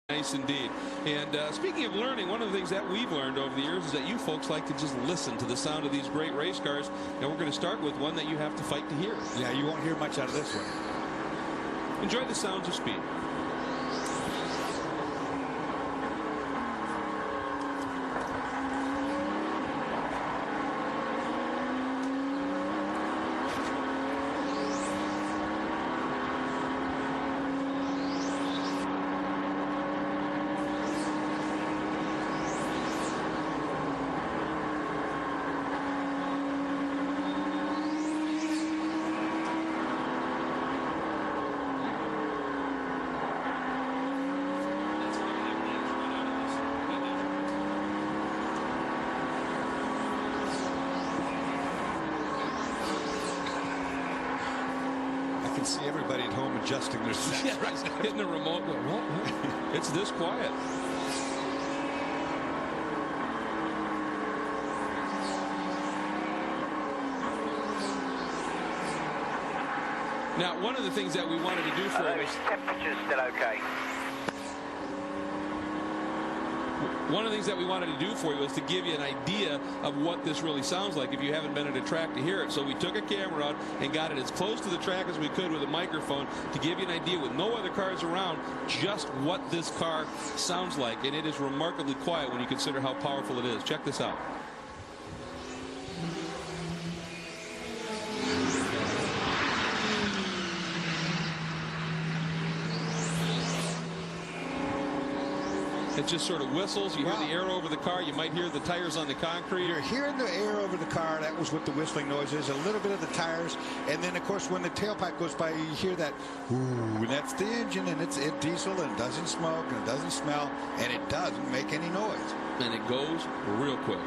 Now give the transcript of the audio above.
Nice indeed. And speaking of learning, one of the things that we've learned over the years is that you folks like to just listen to the sound of these great race cars. And we're going to start with one that you have to fight to hear. Yeah, you won't hear much out of this one. Enjoy the sounds of speed. I can see everybody at home adjusting their seats. Yeah, right. Hitting the remote. What? It's this quiet. Now, one of the things that we wanted to do for you is temperature's still okay. One of the things that we wanted to do for you was to give you an idea of what this really sounds like if you haven't been at a track to hear it. So we took a camera out and got it as close to the track as we could with a microphone to give you an idea with no other cars around just what this car sounds like. And it is remarkably quiet when you consider how powerful it is. Check this out. It just sort of whistles. You hear the air over the car. You might hear the tires on the concrete. You're hearing the air over the car. That was what the whistling noise is. A little bit of the tires. And then, of course, when the tailpipe goes by, you hear that, ooh, and that's the engine. And it's diesel, and it doesn't smoke, and it doesn't smell, and it doesn't make any noise. And it goes real quick.